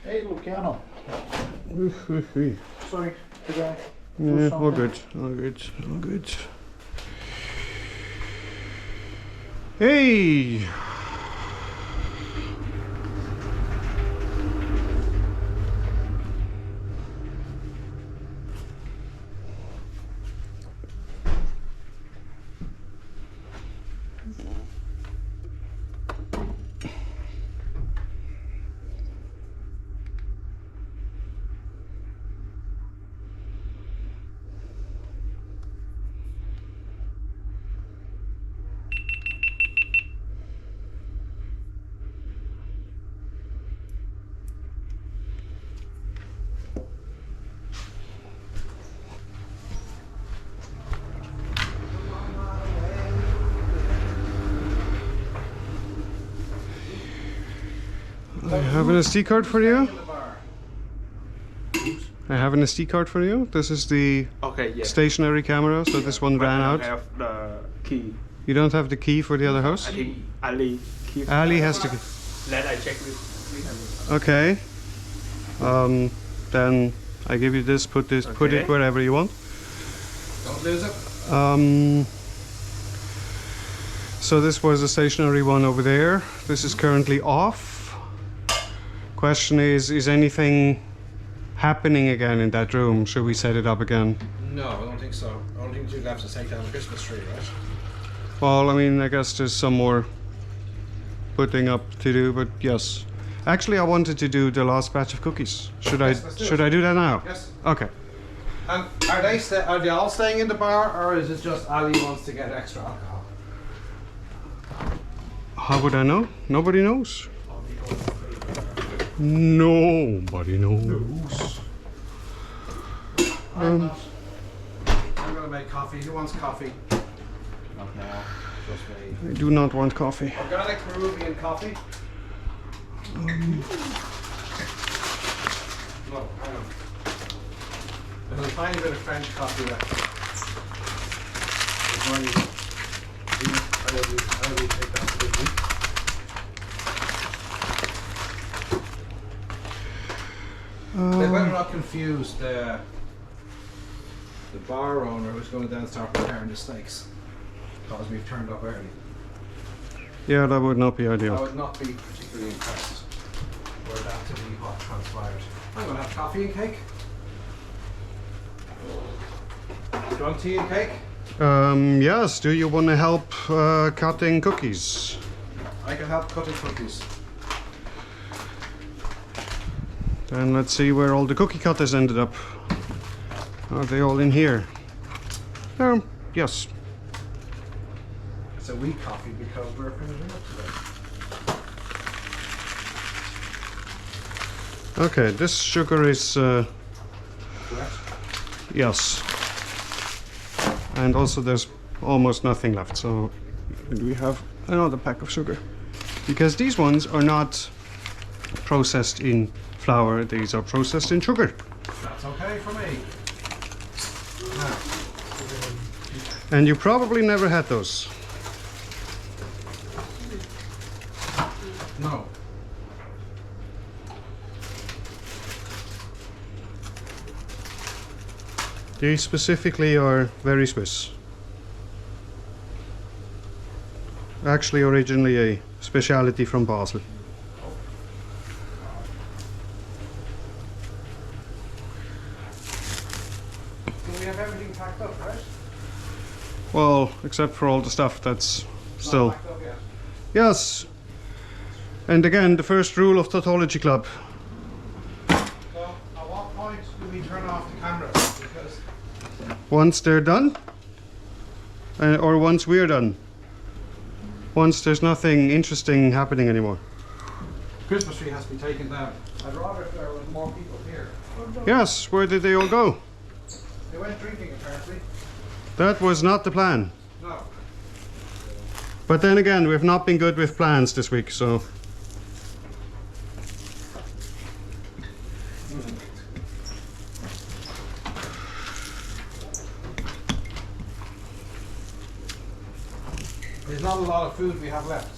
Hey, Luciano. Sorry, did I do Yeah, something? all good, all good, all good. Hey! I have an SD card for you. I have an SD card for you. This is the stationary camera, so this one ran out. I have the key. You don't have the key for the other house? I think Ali. Ali has the key. Let I check with. Okay. Then I give you this. Put it wherever you want. Don't lose it. So this was a stationary one over there. This is currently off. Question is anything happening again in that room? Should we set it up again? No, I don't think so. I don't think you'd have to take down the Christmas tree, right? Well, I mean, I guess there's some more putting up to do, but yes. Actually, I wanted to do the last batch of cookies. Should I do that now? Yes. Okay. And are they all staying in the bar, or is it just Ali wants to get extra alcohol? How would I know? Nobody knows. Nobody knows. I'm gonna make coffee. Who wants coffee? Not now. Just me. I do not want coffee. Organic Peruvian coffee. No, hang on. There's a tiny bit of French coffee left. I will take that to the week. They better not confuse the bar owner who's going down and start preparing the steaks, because we've turned up early. Yeah, that would not be I ideal. would not be particularly impressed were that to be what transpired. I'm going to have coffee and cake. Do you want tea and cake? Yes, do you want to help cutting cookies? I can help cutting cookies. Then let's see where all the cookie cutters ended up. Are they all in here? Yes. It's a weak coffee because we're finishing up today. Okay, this sugar is Correct? yes. And also there's almost nothing left, so we have another pack of sugar. Because these ones are not processed in flour, these are processed in sugar. That's okay for me. Now, And you probably never had those. no. These specifically are very Swiss. Actually originally a speciality from Basel. Do we have everything packed up, right? Well, except for all the stuff that's still... Not packed up yet. Yes. And again, the first rule of Tautology Club. So, at what point do we turn off the camera? Because Once they're done, or once we're done. Once there's nothing interesting happening anymore. Christmas tree has to be taken down. I'd rather if there were more people here. Yes, where did they all go? They went drinking apparently. That was not the plan. No. But then again, we've not been good with plans this week, so... There's not a lot of food we have left.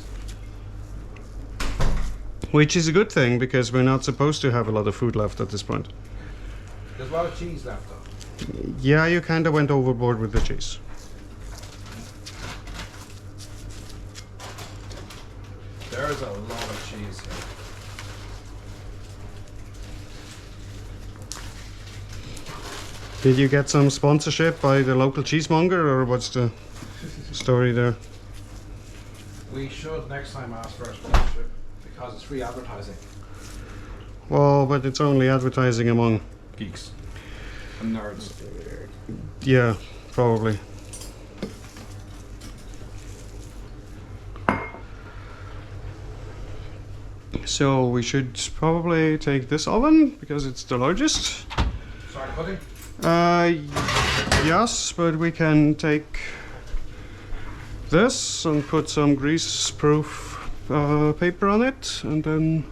Which is a good thing because we're not supposed to have a lot of food left at this point. There's a lot of cheese left though. Yeah, you kind of went overboard with the cheese. There's a lot of cheese here. Did you get some sponsorship by the local cheesemonger, or what's the story there? We should next time ask for a sponsorship because it's free advertising. Well, but it's only advertising among... Geeks and nerds. Yeah, probably. So we should probably take this oven because it's the largest. Start cutting. Yes, but we can take this and put some grease-proof paper on it, and then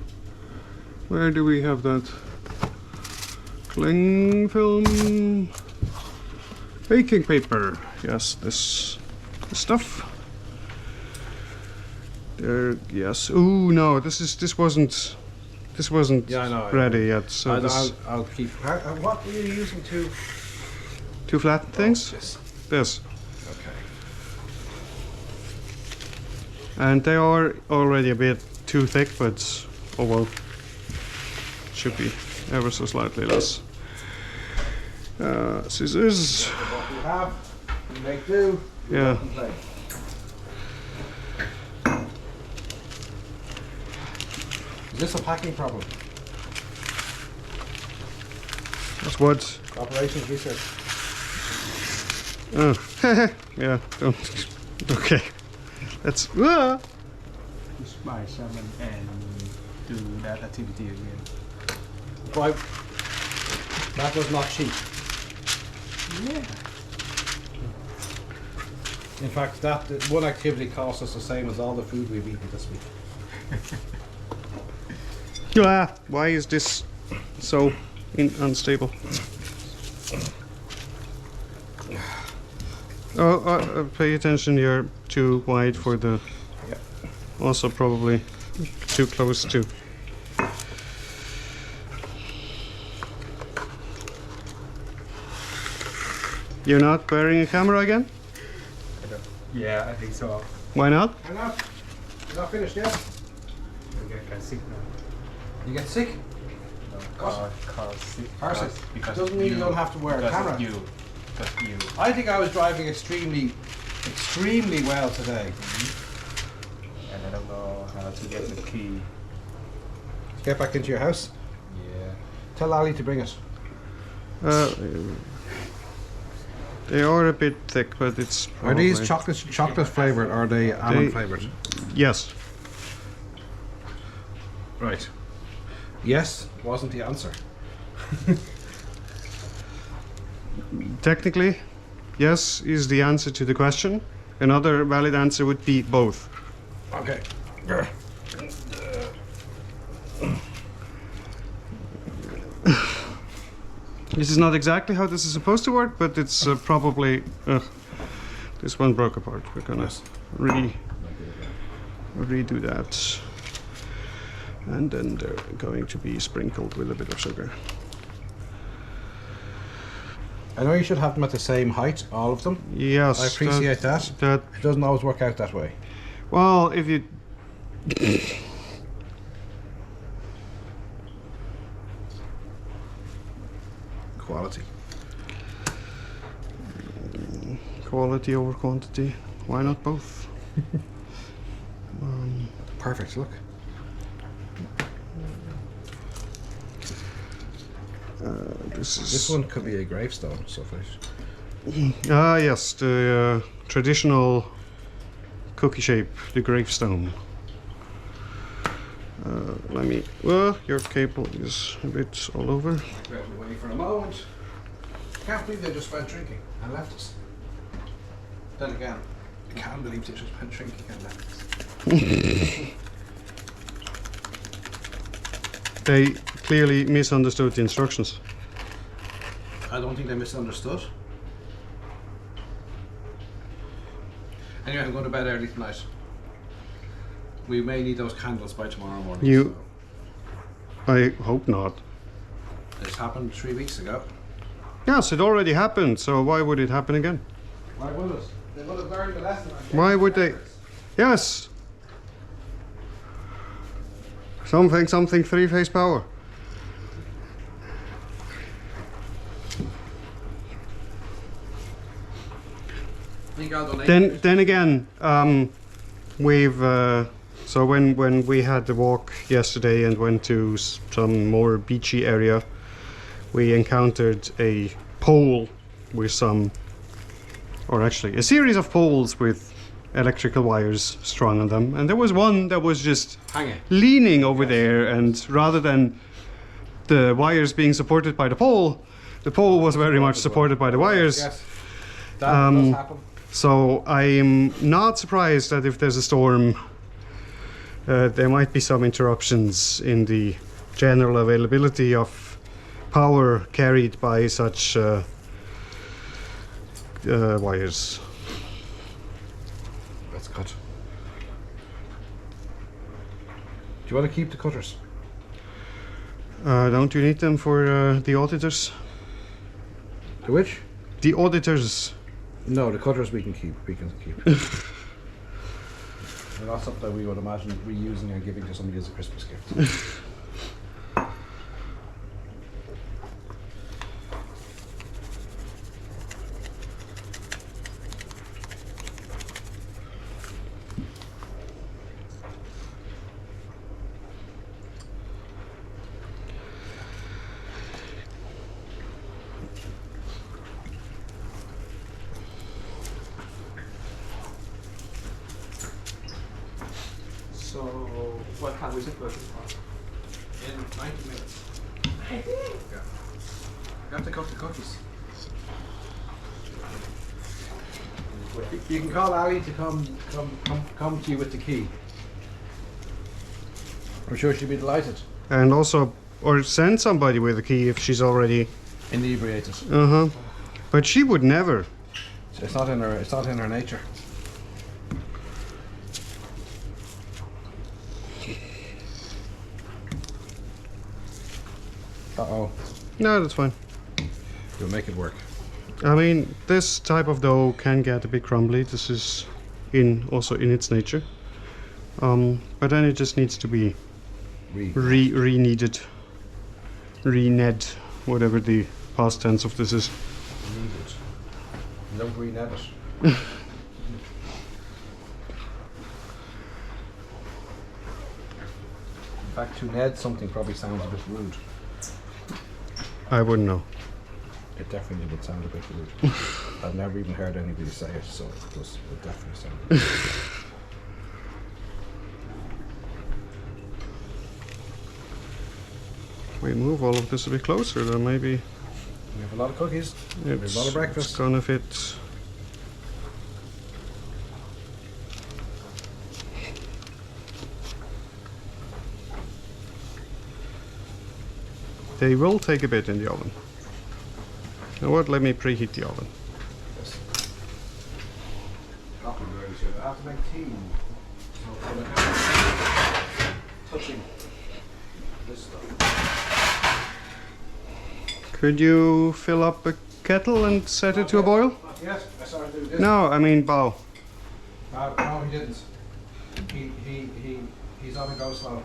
where do we have that? Cling film, baking paper. Yes, this stuff. There, yes. Ooh, no, this wasn't Yeah, I know. ready yet. So I'll keep. What were you using to? two flat things. This. Okay. And they are already a bit too thick, but oh well. Should be ever so slightly less. Scissors. What we have, we make do. We Yeah. complain. Is this a packing problem? That's what. Operations research. Oh, yeah. Don't. Okay. Let's. Just buy salmon and do that activity again. Why? That was not cheap. Yeah. In fact, that one activity cost us the same as all the food we've eaten this week. Why is this so unstable? Oh, pay attention. You're too wide for the. Yep. Also, probably too close to. You're not wearing a camera again? Yeah, I think so. Why not? Hang on. You're not finished yet? Okay, can sick now. You get sick? Cause sick. Parsic. Because Doesn't mean you don't have to wear a because camera. You. Because you. I think I was driving extremely well today. And I don't know how to get the key. Get back into your house. Yeah. Tell Ali to bring it. They are a bit thick, but it's. Are these probably- chocolate flavored or are they almond flavored? Yes. Right. Yes wasn't the answer. Technically, yes is the answer to the question. Another valid answer would be both. Okay. This is not exactly how this is supposed to work, but it's probably. This one broke apart. We're gonna redo that. And then they're going to be sprinkled with a bit of sugar. I know you should have them at the same height, all of them. Yes. I appreciate that. That. It doesn't always work out that way. Well, if you. Quality. Quality over quantity. Why not both? Perfect, look. This one could be a gravestone, so fresh. Ah, yes, the traditional cookie shape, the gravestone. Let me. Well, your cable is a bit all over. We're waiting for a moment. Can't believe they just went drinking and left us. Then again, I can't believe they just went drinking and left us. They clearly misunderstood the instructions. I don't think they misunderstood. Anyway, I'm going to bed early tonight. We may need those candles by tomorrow morning. You so. I hope not. This happened 3 weeks ago. Yes, it already happened, so why would it happen again? Why would it? They would have learned the lesson. Why would they? Yes. Something, three-phase power. Then again, we've so when we had the walk yesterday and went to some more beachy area, we encountered a pole with some, or actually a series of poles with electrical wires strung on them, and there was one that was just hanging, leaning over there, and rather than the wires being supported by the pole was very much supported by the wires. Yes, that does happen. So I'm not surprised that if there's a storm, there might be some interruptions in the general availability of power carried by such wires. Let's cut. Do you want to keep the cutters? Don't you need them for the auditors? The which? The auditors. No, the cutters we can keep. They're not something that we would imagine reusing and giving to somebody as a Christmas gift. So, what time is it working for? In 90 minutes. Yeah. You have to cut the cookies. You can call Ali to come to you with the key. I'm sure she'd be delighted. And also, or send somebody with a key if she's already Inebriated. But she would never. It's not in her. It's not in her nature. Uh-oh. No, that's fine. You'll make it work. I mean, this type of dough can get a bit crumbly. This is also in its nature. But then it just needs to be re-kneaded, re-ned, whatever the past tense of this is. Kneaded. Don't re-net it. In fact, to ned something probably sounds a bit rude. I wouldn't know. It definitely would sound a bit rude. I've never even heard anybody say it, so it would definitely sound rude. We move all of this a bit closer, then maybe We have a lot of cookies. We have a lot of breakfast. it's gonna fit. They will take a bit in the oven. You know what? Let me preheat the oven. Yes. Coffee really should. I have to make tea. So I'm touching this stuff. Could you fill up a kettle and set it to a boil? Yes, I saw him do this. No, I mean bow. No, he didn't. He's on a go slow.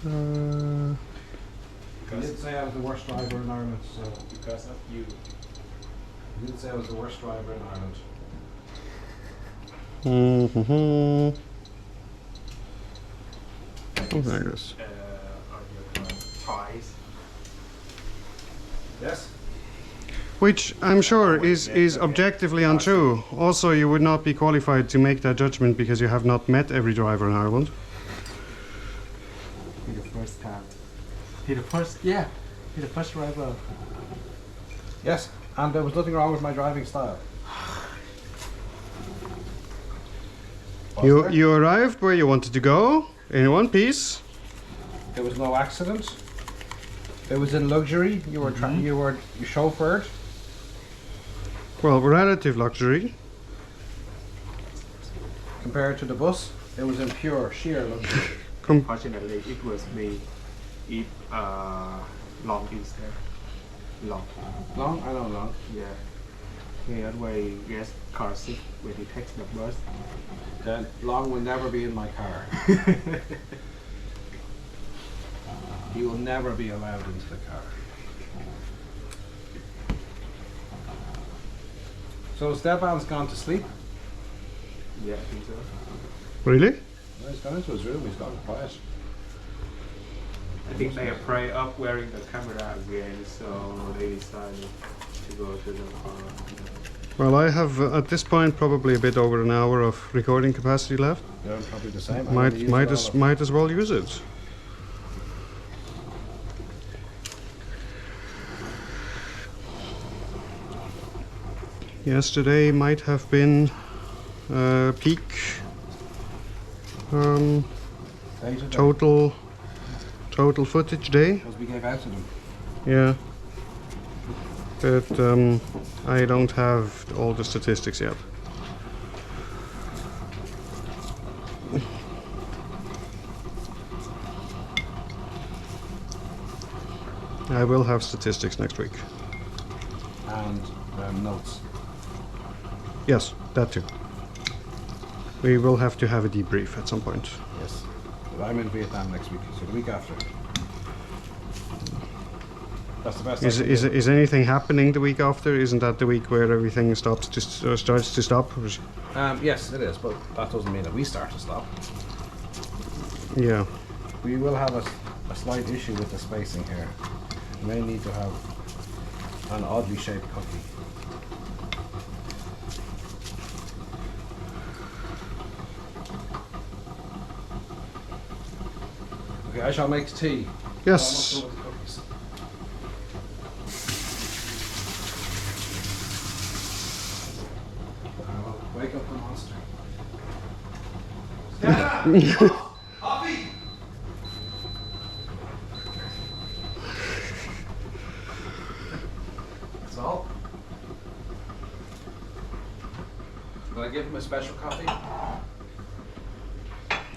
He did say I was the worst driver in Ireland, so Because of you. he did say I was the worst driver in Ireland. Something like this. Are your ties? Yes? Which I'm sure is objectively untrue. Also, you would not be qualified to make that judgment because you have not met every driver in Ireland. He the first time. He the first driver. Yes, and there was nothing wrong with my driving style. Was there? You arrived where you wanted to go in one piece. There was no accident. It was in luxury. You were you chauffeured. Well, relative luxury. Compared to the bus, it was in pure sheer luxury. Unfortunately, it was me. Eat long instead. Long. Long? I know long. Yeah. He always gets car sick when he takes the bus. Then long will never be in my car. He will never be allowed into the car. So Stefan's gone to sleep. Yeah, I think so. Really? Well, he's gone into his room. He's gone quiet. I think they are afraid of wearing the camera again, so they decided to go to the car. Well, I have at this point probably a bit over an hour of recording capacity left. Yeah, probably the same. Might as well use it. Yesterday might have been peak total footage day. Because we gave out to them. Yeah. But I don't have all the statistics yet. I will have statistics next week. And notes. Yes, that too. We will have to have a debrief at some point. Yes. But I'm in Vietnam next week, so the week after. That's the best. Is anything happening the week after? Isn't that the week where everything starts to stop? Yes, it is, but that doesn't mean that we start to stop. Yeah. We will have a slight issue with the spacing here. We may need to have an oddly shaped cookie. Okay, I shall make tea. Yes. Almost done with the cookies. I will wake up the monster. Coffee! That's all. Will I give him a special coffee?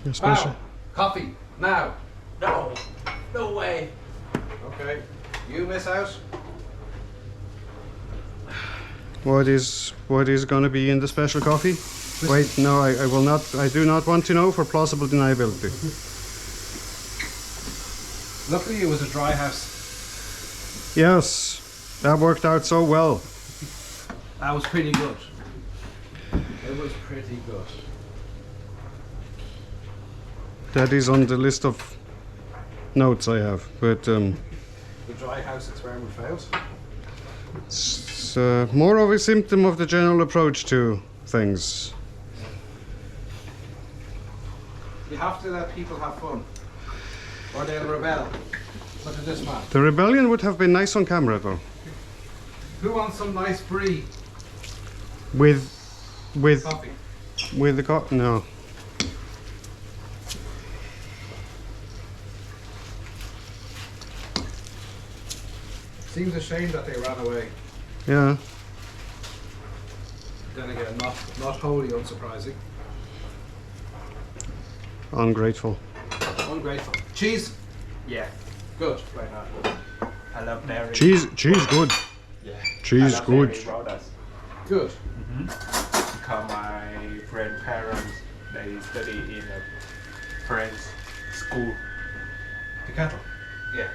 Especially. Wow. Coffee, now! No! No way! Okay. You miss out? What is going to be in the special coffee? Wait, no, I will not. I do not want to know for plausible deniability. Luckily it was a dry house. Yes, that worked out so well. That was pretty good. It was pretty good. That is on the list of notes I have, but The dry house experiment failed. it's more of a symptom of the general approach to things. You have to let people have fun, or they'll rebel. Look at this man. The rebellion would have been nice on camera, though. Who wants some nice brie? With Coffee. with the no. Seems a shame that they ran away. Yeah. Then again, not wholly unsurprising. Ungrateful. Ungrateful. Cheese? Yeah, Good. why not? I love dairy. Cheese good. Yeah. Cheese I love good. dairy products. Good. Because my grandparents, they study in a French school. The kettle. Yeah.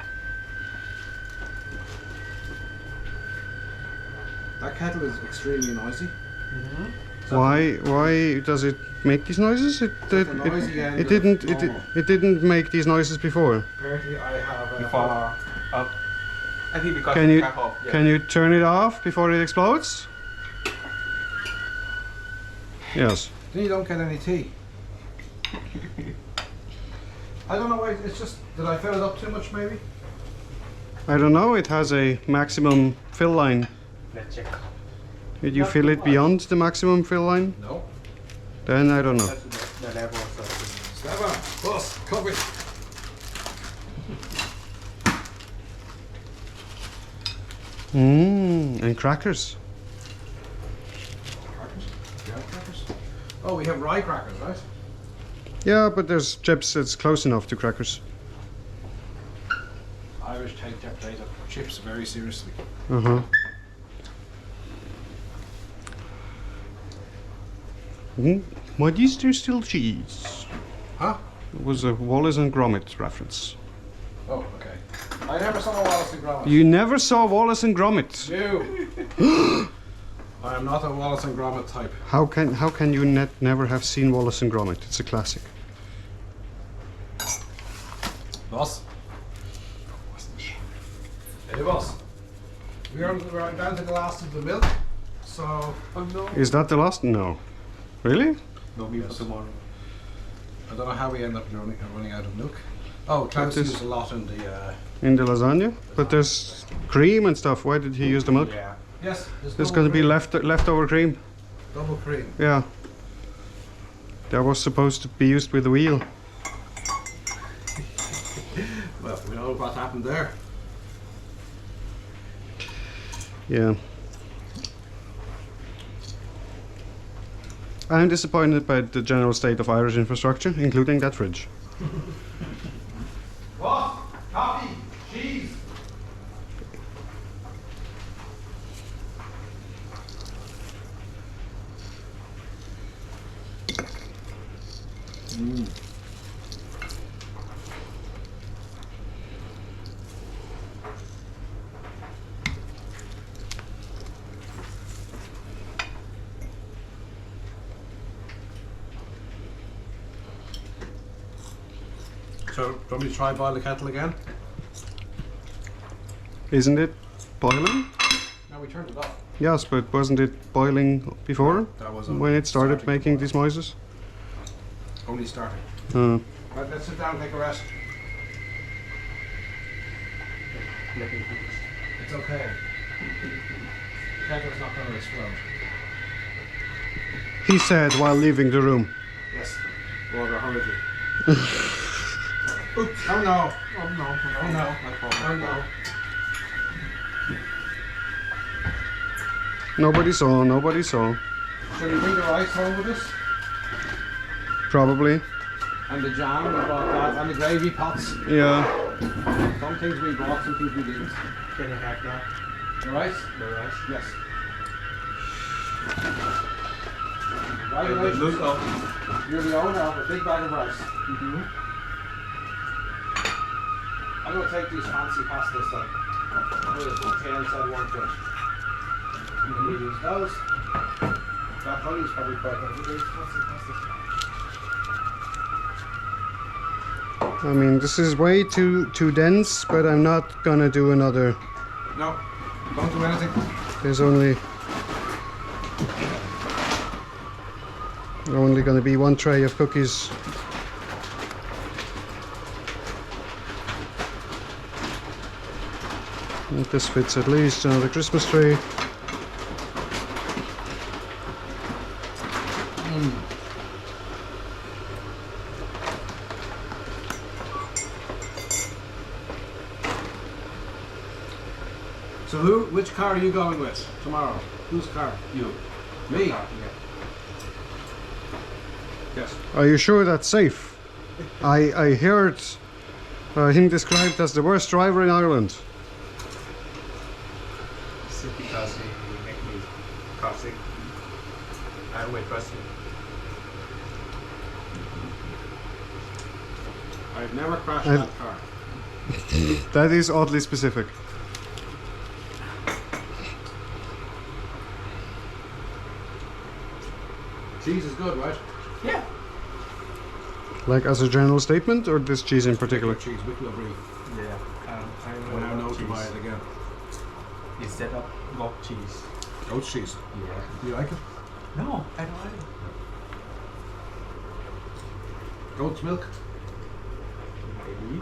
That kettle is extremely noisy. Why does it make these noises? It noisy end of didn't normal. it didn't make these noises before. Apparently I have a... Before up. I think because Can the you cap off. Yeah. can you turn it off before it explodes? Yes. Then you don't get any tea. I don't know why, it's just, did I fill it up too much maybe? I don't know. It has a maximum fill line. Let's check. Did you fill it beyond the maximum fill line? No. Then I don't know. That's the level of Stefan, boss, coffee. And crackers. Crackers? Do you have crackers? Oh, we have rye crackers, right? Yeah, but there's chips that's close enough to crackers. Irish take their plate of chips very seriously. Uh-huh. Why is there still cheese? Huh? It was a Wallace and Gromit reference. Oh, okay. I never saw Wallace and Gromit. You never saw Wallace and Gromit. You. I am not a Wallace and Gromit type. How can you never have seen Wallace and Gromit? It's a classic. Boss. Hey, boss. We're down to the last of the milk, so. Oh no. Is that the last? No. Really? No meat for tomorrow. I don't know how we end up running out of milk. Oh, Klaus That is- used a lot in the. In the lasagna? But there's cream and stuff. Why did he use the milk? Yeah. Yes, There's going to be leftover cream. double cream. Yeah. That was supposed to be used with the wheel. Well, we know what happened there. Yeah. I'm disappointed by the general state of Irish infrastructure, including that fridge. What? Coffee? Cheese? So, do you want me to try boil the kettle again? Isn't it boiling? No, we turned it off. Yes, but wasn't it boiling before? That was When it started starting making to these noises? boil. Only starting. Uh, Right, let's sit down and take a rest. It's okay. The kettle's not going to explode. he said while leaving the room. Yes. Water hurriedly. Oops. Oh no. Oh no. Oh no. Oh no. Nobody saw, nobody saw. Shall we bring the rice home with us? Probably. And the jam, we brought that, and the gravy pots. Yeah. Some things we brought, some things we didn't. Can you have that? The rice? The rice? Yes. Luca. Congratulations. You're the owner of a big bag of rice. Mm-hmm. I'm going to take these fancy pastas that Ken said weren't good. I'm going to use those. That honey's probably quite good. These fancy pastas. I mean, this is way too dense, but I'm not gonna do another. No, don't do anything. There's only gonna be one tray of cookies. And this fits at least another Christmas tree. So which car are you going with tomorrow? Whose car? You. Me? Yeah. Yes. Are you sure that's safe? I heard him described as the worst driver in Ireland. It's because he make me crossing. I always trust him. I've never crashed I've- that car. That is oddly specific. Cheese is good, right? Yeah. Like as a general statement, or this cheese in particular? Cheese, we can agree. Yeah. I I now know to buy it again. Instead of goat cheese. Goat cheese. Yeah. Do you like it? No, I don't like it. Goat's milk? Maybe.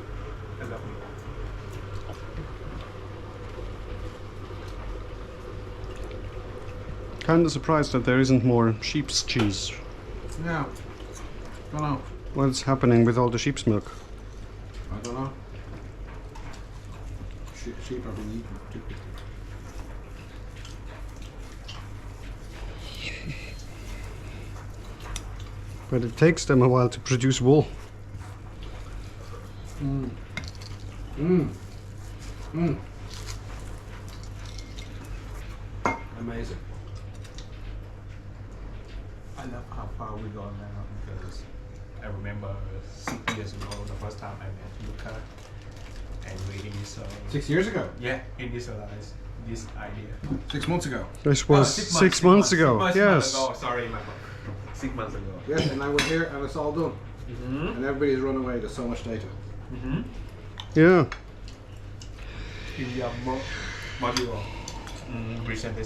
I love it. Kinda surprised that there isn't more sheep's cheese. Yeah. Don't know. What's happening with all the sheep's milk? I don't know. Sheep are being eaten too quickly. but it takes them a while to produce wool. Amazing. I love how far we go now because I remember 6 years ago the first time I met Luca and we initialized 6 years ago. initialized this idea. 6 months ago. This was 6 months ago. Yes. Sorry, my fault. 6 months ago. Yes, and now we're here and it's all done. And everybody's run away. There's so much data. Yeah. In your module, recently